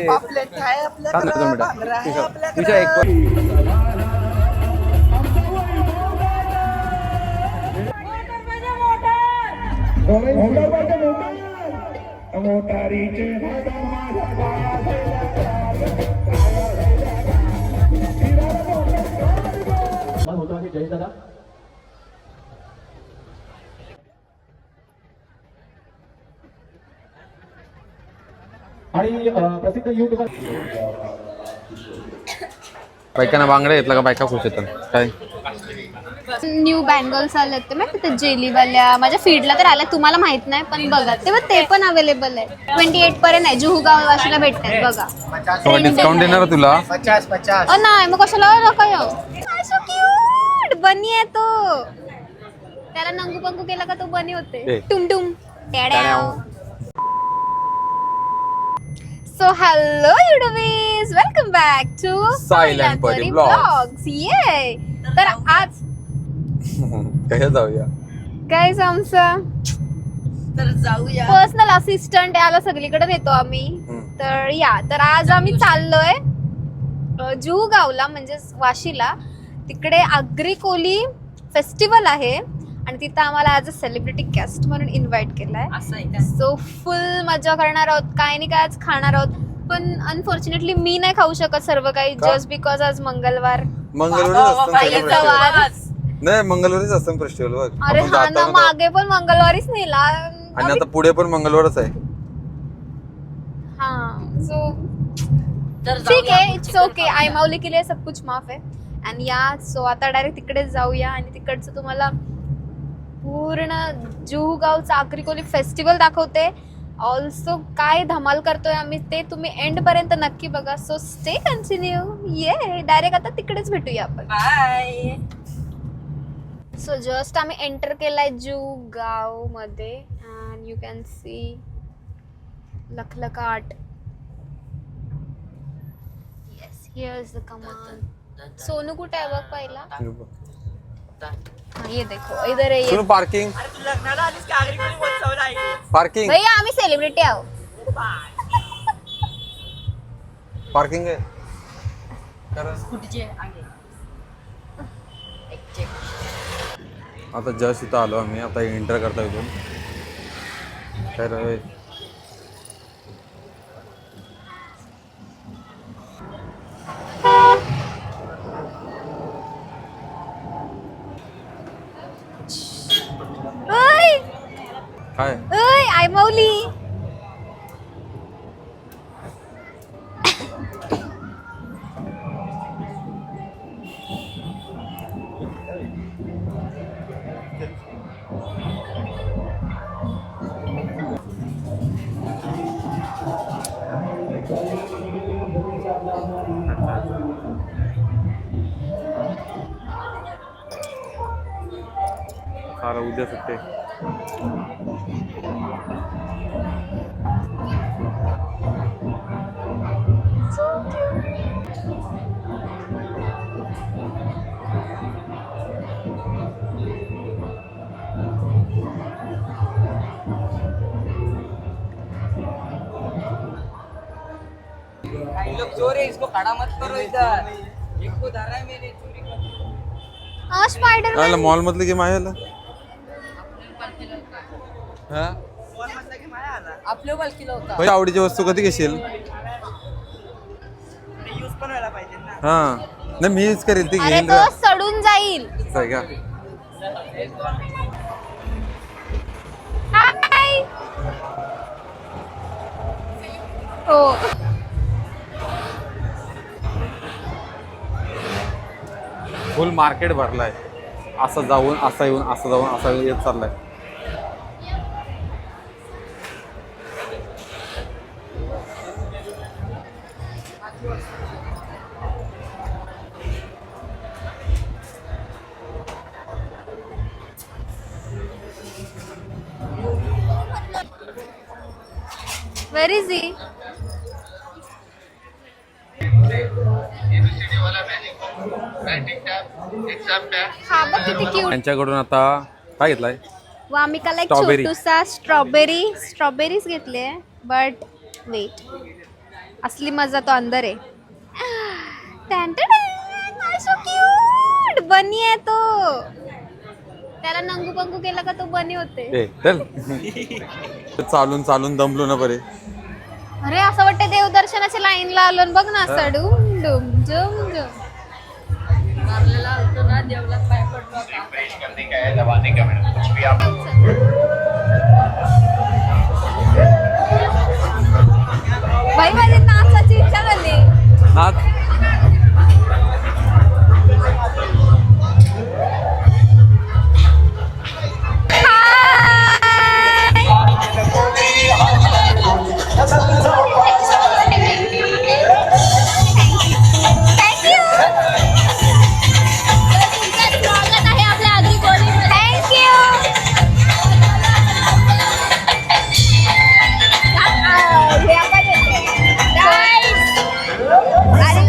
पापलेट आहे आपल्याकडे, भांगरा आहे आपल्याकडे. आणि प्रसिद्ध युट्यूबर बायकांना बांगड्या घेतला का बायका खुश येतात काय. न्यू बँगल्स आले ते माहिती ते जेलीवाल्या माझ्या फीडला तर आल्या, तुम्हाला माहित नाही पण बघा ते पण अवेलेबल आहे. 28 पर्यंत आहे. जुहू गाव वाशीला भेटतात बघा. डिस्काउंट देणार तुला 50. नाही मग कशाला नका येऊ. सो क्यूट बनी आहे तो. त्याला नंगू पंगू केला का तो बनी होते. टुमटुम so hello YouTubers, welcome back to silent Pari blogs. ये तर आज कशा जाऊया काय आमचं तर जाऊया. पर्सनल असिस्टंट याला सगळीकडे नेतो आम्ही. तर तर आज आम्ही चाललोय जुहू गावला म्हणजे वाशीला. तिकडे आगरी कोली फेस्टिवल आहे आणि तिथं आम्हाला ॲज अ सेलिब्रिटी गेस्ट म्हणून इन्व्हाइट केलाय. सो फुल मजा करणार आहोत. काय नाही काय आज खाणार आहोत, पण अनफॉर्च्युनेटली मी नाही खाऊ शकत सर्व काही जस्ट बिकॉज आज मंगळवार. नाही मंगळवारीच असतं फेस्टिवल बघ. अरे हा ना, मागे पण मंगळवारीच नेला आणि आता पुढे पण मंगळवारच आहे. हाँ सो ठीक है, इट्स ओके. आई माऊली के लिए सब कुछ माफ है. आणि सो आता डायरेक्ट तिकडेच जाऊया आणि तिकडचं तुम्हाला पूर्ण जुहू गावचा आगरी कोली फेस्टिवल दाखवते. ऑल्सो काय धमाल करतोय आम्ही ते तुम्ही एंड पर्यंत नक्की बघा. So stay continue. ये डायरेक्ट आता तिकडेच भेटूया आपण. बाय. सो जस्ट आम्ही एंटर केलाय जुहू गाव मध्ये अँड यू कॅन सी लखलखाट. येस, हियर इज द कमान. सोनू कुठे आहे बघ पहिला. ये देखो इधर है ये पार्किंग. पार्किंग भैया आम्ही सेलिब्रिटी आहोत. पार्किंग आहे. आता जस्ट इथं आलो आम्ही. आता एंटर करता इथून तर काय आई माऊली. सारा उद्या सुट्टे. लोग चोर है, इसको खड़ा मत करो इधर. इसको धरा है मैंने चोरी कर. स्पायडरमॅन मॉल मधले गेम आहे याला. आपल्या बालकीला होता. भाई आवडीची वस्तू कधी घेशील. यूज पण व्हायला पाहिजे ना. हा नाही मी यूज करेल ती अरे घेईल. तो सडून जाईल. का हाय. हो फुल मार्केट भरलाय. असं जाऊन असं येऊन असं जाऊन असं येत चाललाय. Where is he? हा बघ किती क्यूट. त्यांच्याकडून आता काय घेतलाय. वामिकाला एक Strawberry. छोटूसा स्ट्रॉबेरीज घेतले. बट वेट असली मजा तो अंदर आहे. सो क्यूट बनी आहे तो. त्याला नंगू पंगू केला का तो बनी होते. ए चल चालून चालून दमलो ना बरे. अरे असं वाटतं देवदर्शनाच्या लाईनला आलो आणि बघ ना असं डुम डुम झुम झुम. मारलेला होतो ना देवला पाय पडलो बाई माझी नाचाची इच्छा झाली. नाच. अरे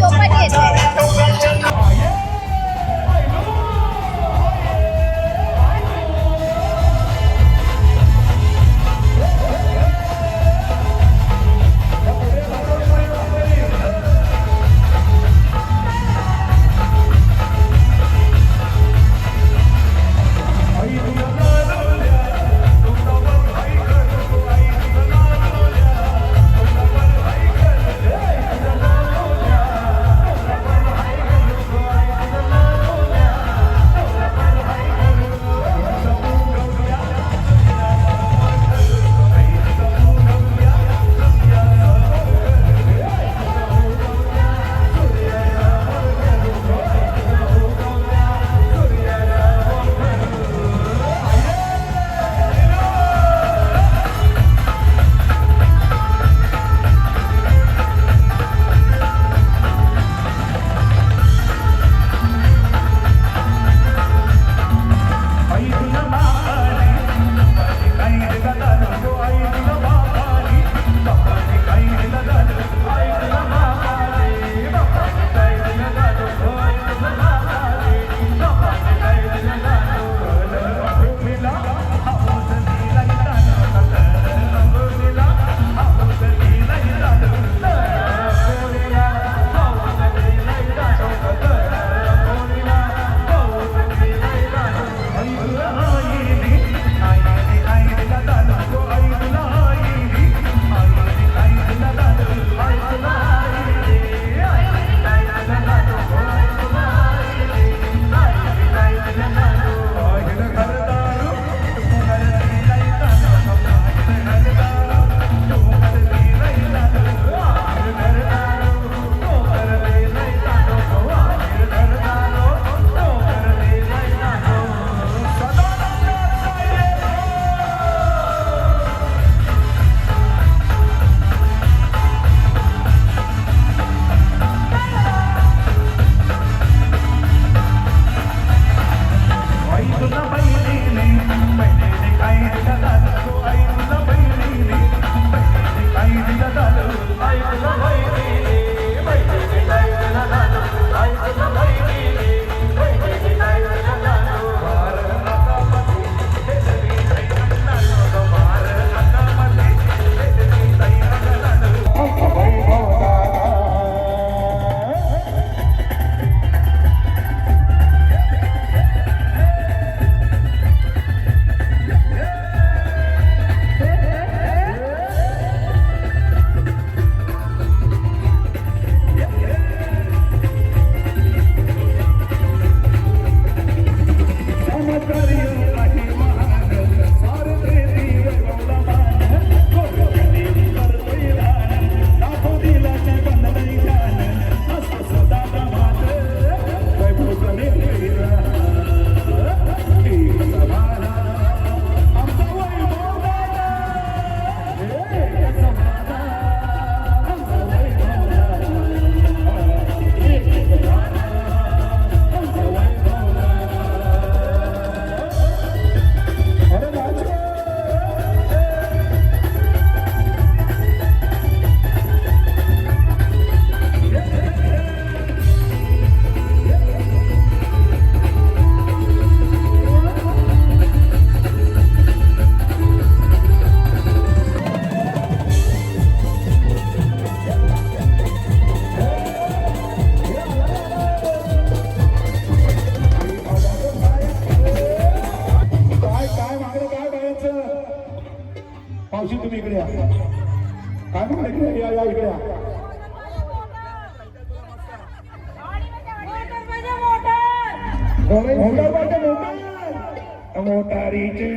मोटारीचे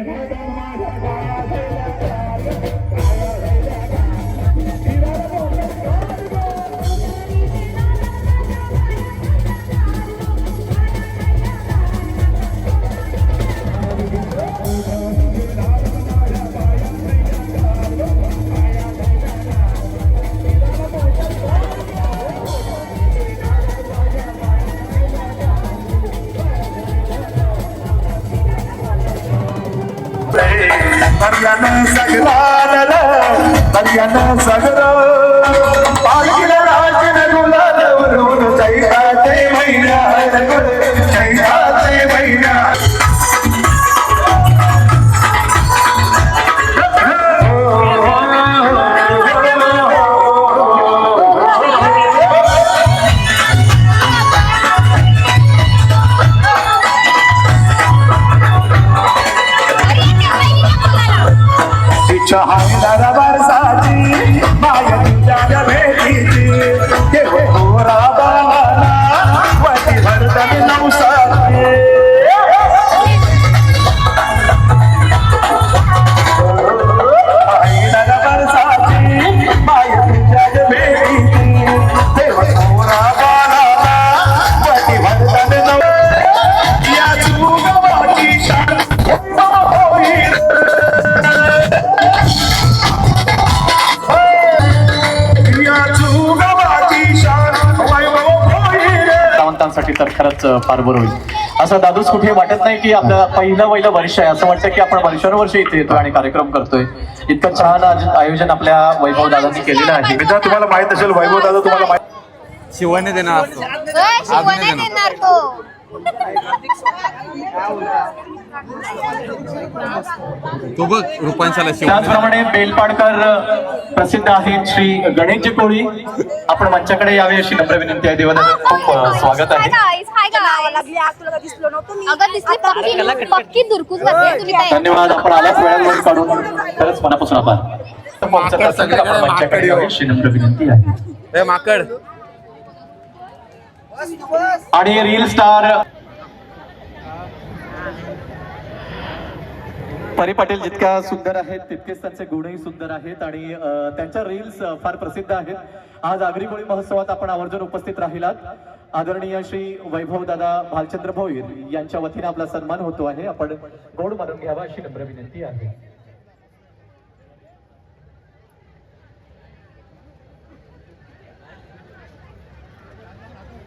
हरियाणा सगळं पालखीला राजन गुलाल चैताचे महिन्यात चैताचे महिन्यात चहायला बरसाची माया तुझ्या भेटीची गोरा बाला वती भरतन नवसाची चहायला बरसाची माया तुझ्या भेटीची गोरा बाला वती भरतन नवसाची या चुगवाची शान साठी तर खरंच फार बरं होईल. असं दादूस कुठे वाटत नाही की आपलं पहिलं वर्ष आहे, असं वाटतं की आपण वर्षानुवर्ष इथे येतोय आणि कार्यक्रम करतोय. इतकं छान आयोजन आपल्या वैभव दादांनी केलेलं आहे. मित्रा तुम्हाला माहित असेल वैभव दादा तुम्हाला माहित शिवणे देणार असतो. शिवणे देणार तो. तो बघ रुपांशाला शिवणे. त्याचप्रमाणे बेलपाडकर प्रसिद्ध आहेत श्री गणेशजी कोळी, आपण मंचाकडे यावे अशी नम्र विनंती आहे. देवादाचं खूप स्वागत आहे. धन्यवाद, आपण आल्याच वेळावर काढून खरंच मनापासून आभार. मंचाकडे यावे अशी नम्र विनंती आहे. माकड आणि रील स्टार परी पाटील जितक्या सुंदर आहेत तितकेच त्यांचे गुणही सुंदर आहेत आणि त्यांच्या रील्स फार प्रसिद्ध आहेत. आज आगरी कोळी महोत्सवात आपण आवर्जून उपस्थित राहिलात. आदरणीय श्री वैभव दादा भालचंद्र भोईर यांच्या वतीने आपला सन्मान होतो आहे. आपण गोड मानून घ्यावा अशी नम्र विनंती आहे.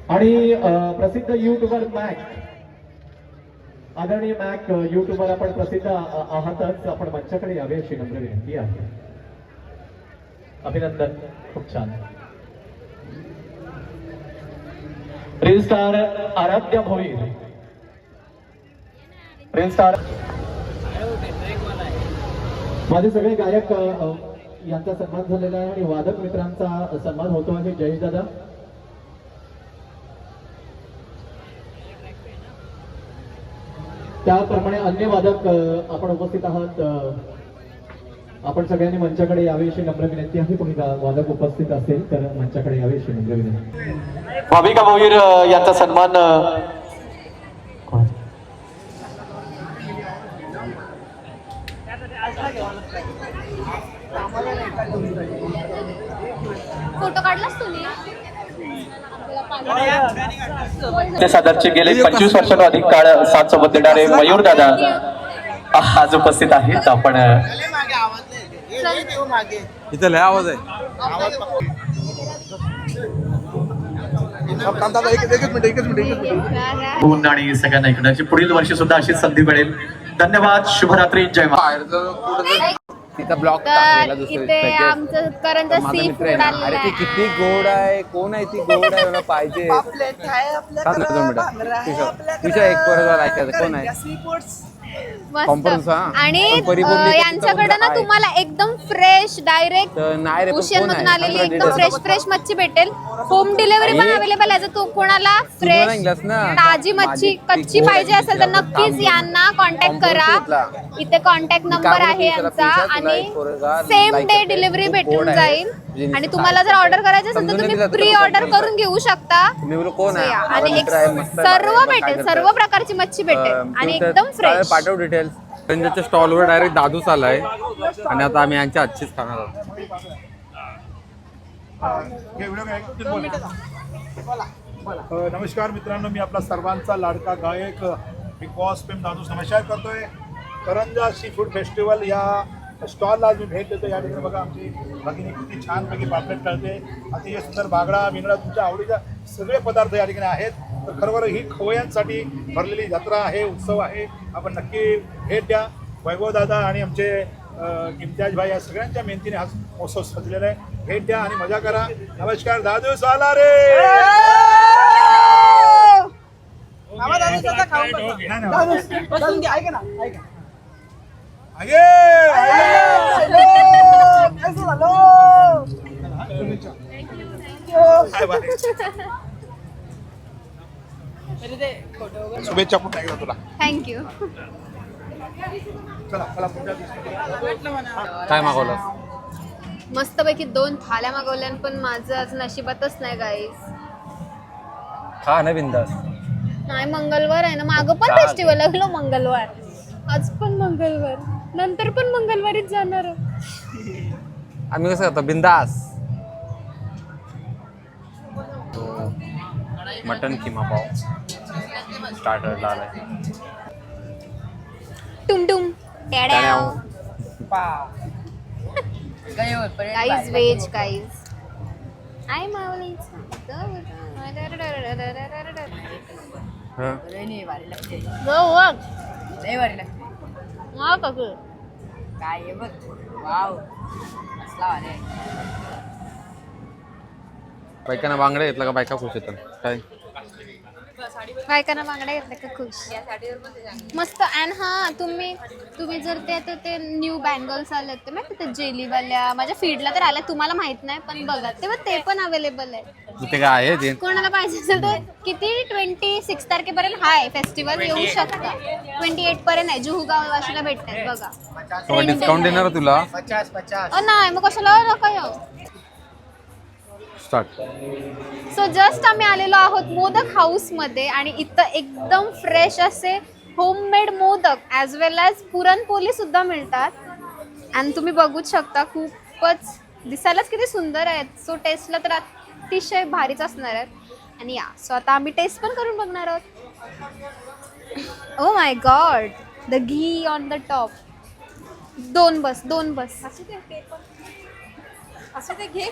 आणि प्रसिद्ध युट्यूबर मॅक आदरणीय मॅक युट्यूबर आपण प्रसिद्ध आहातच, आपण मंचाकडे यावे अशी नम्र विनंती आहे. अभिनंदन, खूप छान. Reel star Aaradhya Bhoir, reel star माझे सगळे गायक यांचा सन्मान झालेला आहे आणि वादक मित्रांचा सन्मान होतो आहे. जयेश दादा त्याप्रमाणे अन्य वादक आपण उपस्थित आहात. आपण सगळ्यांनी मंचाकडे यावे अशी नम्र विनंती आहे. कोणी वादक उपस्थित असेल तर मंचाकडे यावे अशी नम्र विनंती. भाविका भोईर यांचा सन्मान फोटो काढलास तुम्ही? ते सादरचे गेले 25 वर्षांहून अधिक काळ साथ सोबत देणारे मयूर दादा आज उपस्थित आहेत. आपण इथं लय आवाज आहे. आणि सगळ्यांना ऐकण्याची पुढील वर्षी सुद्धा अशीच संधी मिळेल. धन्यवाद, शुभरात्री, जय महाराज. तिचा ब्लॉग तर इथे आमचं करंजा सी फूड अरे आलेलं ती किती आहे. गोड आहे, कोण आहे ती गोड आहे मला पाहिजे. तुझ्या एक बरोबर ऐकायचं कोण आहे मस्त. कॉम्प्रोस, हा. आणि पण परिपूर्ण यांच्याकडे ना आहे. तुम्हाला एकदम फ्रेश डायरेक्ट तर नाही रे, पण ओशियन कोण मधून आहे? आलेली सांग एकदम details. फ्रेश मच्छी भेटेल. होम डिलिव्हरी पण आणि- अवेलेबल आहे. जर तू कोणाला तुझं नाही फ्रेश इंग्लिश ना. ताजी मच्छी माझी ती कच्ची गोड पाहिजे आहे, असेल तर तिला नक्कीच थांब. यांना कॉन्टॅक्ट कॉम्प्रोस करा. घेतला. इथे कॉन्टॅक्ट नंबर आहे यांचा आणि सेम डे डिलिव्हरी भेटून जाईल. आणि तुम्हाला जर ऑर्डर करायचं असेल तर तुम्ही प्री ऑर्डर करून घेऊ शकता. कोण आहे आणि सर्व भेटेल, सर्व प्रकारची मच्छी भेटेल आणि एकदम फ्रेश. पाठव डिटेल्स. त्यांच्या स्टॉलवर डायरेक्ट दादूस आलाय आणि आता आम्ही यांच्या आजचीच खाणार आहोत. नमस्कार मित्रांनो, मी आपला सर्वांचा लाडका गायक बिग बॉस फेम दादूस नमस्कार करतोय. करंजा सी फूड फेस्टिवल या स्टॉलला आज मी भेट देतो. या ठिकाणी बघा आमची भगिनी किती छानपैकी पापलेट करते. अतिशय सुंदर बागडा बिगडा तुमच्या आवडीचा सगळे पदार्थ या ठिकाणी आहेत. तर खरोखर ही खवय्यांसाठी भरलेली जत्रा आहे, उत्सव आहे. आपण नक्की भेट द्या. वैभव दादा आणि आमचे इम्तियाज भाई या सगळ्यांच्या मेहनतीने हा महोत्सव सजलेला आहे. भेट द्या आणि मजा करा. नमस्कार. दादूस आला रे. शुभेच्छा पण नाही तुला. थँक्यू. चला चला पुढच्या काय मागवलं? मस्तपैकी 2 थाल्या मागवल्या पण माझं आज नशिबातच नाही गाईस. खा ना बिंदास. नाही मंगळवार आहे ना, मागं पण फेस्टिवल लागलो मंगळवार, आज पण मंगळवार, नंतर पण मंगळवारीच जाणार. आम्ही कसं करतो बिंदास. मटन किमा पाव स्टार्टरला आलाय. टुमटुम टॅड्याव. Guys veg guys. आय मावलीच. काय आहे बघ. वाव असला भारी आहे. बायकांना बांगड्या घेतला का बायका खुश येतात काय? बायकांना बांगड्या घेतल्या का खुश मस्त. अँड हा तुम्ही जर ते न्यू बँगल्स आलेत ते माहिती, ते जेलीवाल्या माझ्या फीडला तर आल्या, तुम्हाला माहित नाही पण बघा ते पण अवेलेबल आहे. इथे काय आहे ते? कोणाला पाहिजे असेल तर किती 26 तारखेपर्यंत हाय फेस्टिवल, येऊ शकता. 28 पर्यंत आहे. जुहू गाव वाशीला भेटतात बघा. डिस्काउंट देणार तुला? नाही मग कशाला नका येऊ. स्टार्ट. सो जस्ट आम्ही आलेलो आहोत मोदक हाऊस मध्ये आणि इथं एकदम फ्रेश असे होममेड मोदक ॲज वेल ॲज पुरणपोळी सुद्धा मिळतात. आणि तुम्ही बघूच शकता खूपच दिसायलाच किती सुंदर आहेत. सो टेस्टला तर अतिशय भारीच असणार आहेत. आणि या सो आता आम्ही टेस्ट पण करून बघणार आहोत. Oh my God, the ghee on the top. दोन बस असू दे घे.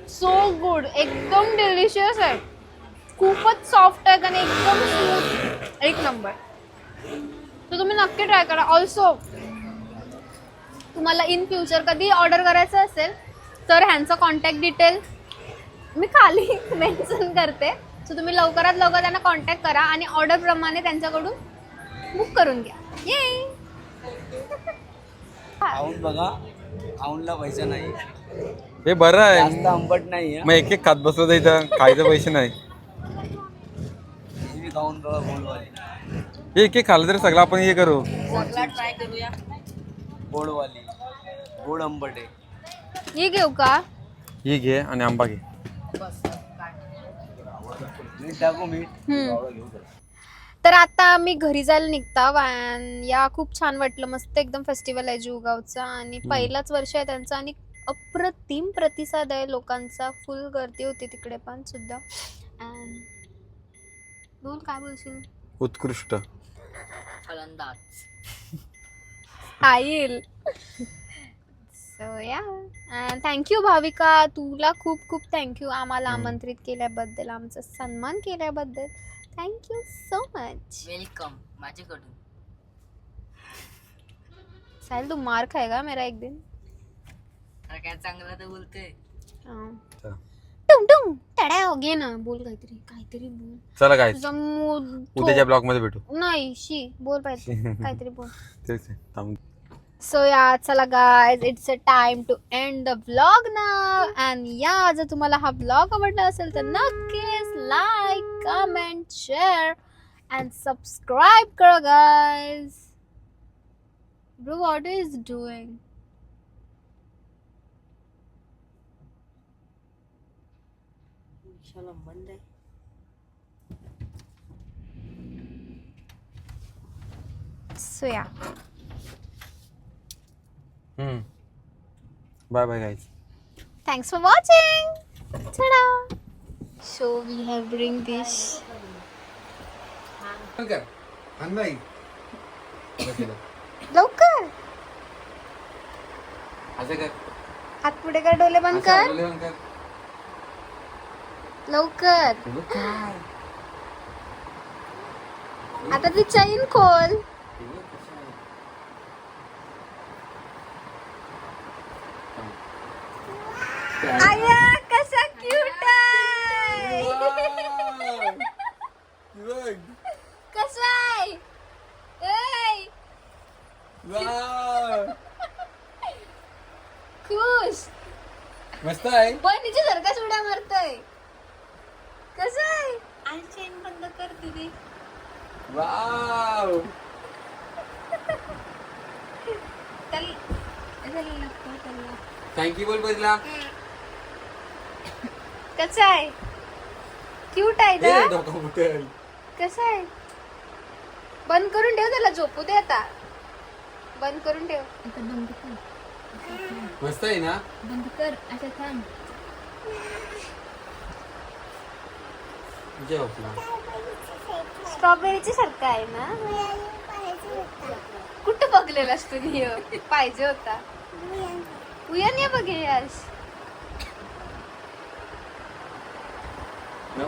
सो गुड, एकदम डिलिशियस आहे. खूपच सॉफ्ट आहेत आणि एकदम स्मूथ, एक नंबर. तर तुम्ही नक्की ट्राय करा. ऑल्सो तुम्हाला इन फ्युचर कधी ऑर्डर करायचं असेल तर ह्यांचा कॉन्टॅक्ट डिटेल मी खाली मेन्शन करते. सो तुम्ही लवकरात लवकर त्यांना कॉन्टॅक्ट करा आणि ऑर्डर प्रमाणे त्यांच्याकडून बुक करून घ्या. ये खाऊन बघा. खाऊनला पैसे नाही. हे बरं आहे. जास्त आंबट नाही. मग एक खात बसलो तर इथं खायचे पैसे नाही. खाऊन बघा गोडवाली. एक खाल्लं तरी सगळं आपण हे करू. ट्राय करूया. गोडवाली गोड आंबट आहे. हे घेऊ का? ही घे आणि आंबा घे. मीठ टाकू मीठ. तर आता आम्ही घरी जायला निघता. या खूप छान वाटलं. मस्त एकदम फेस्टिवल आहे जुहूगावचा आणि पहिलाच वर्ष आहे त्यांचा आणि अप्रतिम प्रतिसाद आहे लोकांचा. फुल गर्दी होती तिकडे पण सुद्धा. बोल काय बोलशील? उत्कृष्ट. फलंदाज येईल. सो या थँक्यू भाविका, तुला खूप खूप थँक्यू आम्हाला आमंत्रित केल्याबद्दल, आमचा सन्मान केल्याबद्दल. Thank you so much. वेलकम माझ्याकडून. साहिल तू मार खाएगा मेरा एक दिन. काय चांगलं तर बोलते. टुम टुम टड्या घे ना. बोल काहीतरी बोल. चला काय तुझा मूड उद्याच्या ब्लॉग मध्ये भेटू. नाही बोल पाहिजे काहीतरी बोल. तेच थांब. सो या चला guys, it's a time to end the vlog नाव. अँड या जर तुम्हाला हा व्लॉग आवडला असेल तर नक्कीच like, comment, share and subscribe करा guys. Bro what is doing? बंद आहे. सो या bye bye guys. thanks for watching. Ta-da. So we have bring this. लवकर हात पुढे कर, डोले बंद कर लवकर. आता ती चैन खोल. आया कसा क्यूट आहे. कसा आहे ए खुश मस्त आहे. बहिणीच्या सारखाच उड्या मारतोय. कसं आहे? आणि चेन बंद कर दीदी. वाव. थँक्यू बोल बदला. कसं आहे? क्यूट आहे ना? कसं आहे? बंद करून ठेव, त्याला झोपू दे आता. बंद करून ठेव. आता बंद कर. मस्त आहे ना? बंद कर. असं थांब. स्ट्रॉबेरीची सारखं आहे ना? कुठं बघलेलास तू? पाहिजे होता. उयन या बघितल्यास. No.